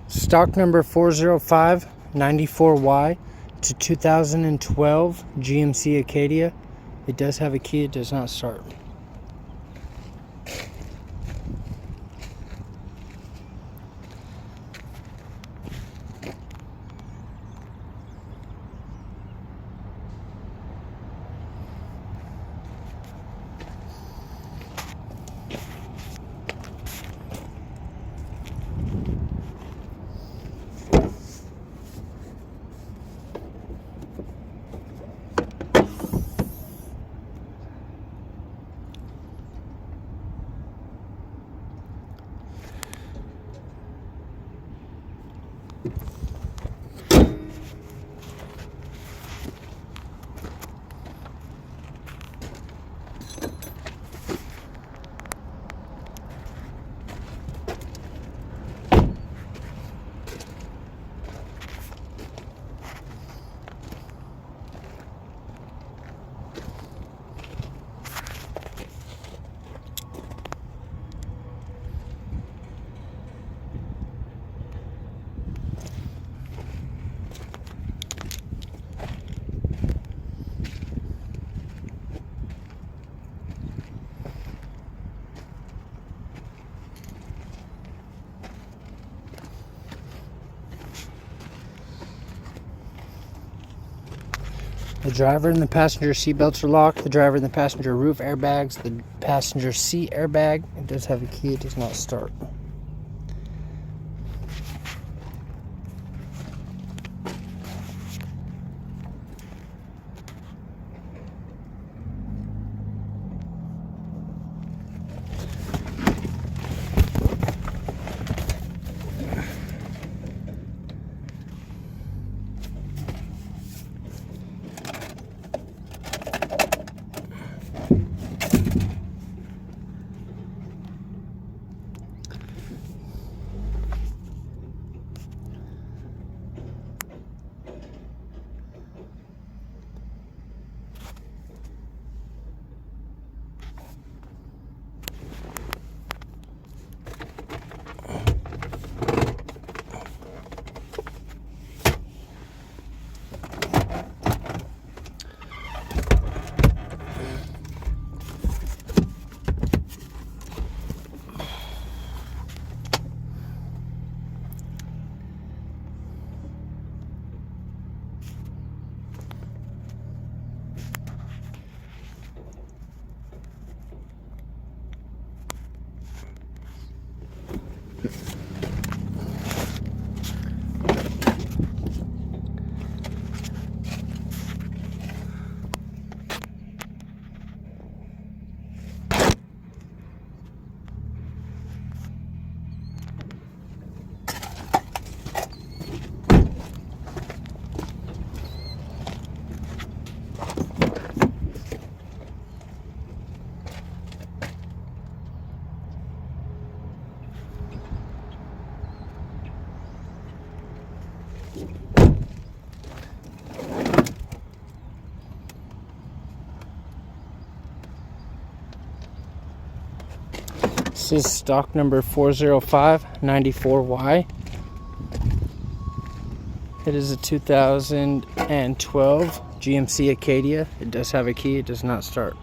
Stock number 40594Y. It's a 2012 GMC Acadia. It does have a key, it does not start. The driver and the passenger seat belts are locked. The driver and the passenger roof airbags. The passenger seat airbag. It does have a key. It does not start. This is stock number 40594Y. It is a 2012 GMC Acadia. It does have a key. It does not start.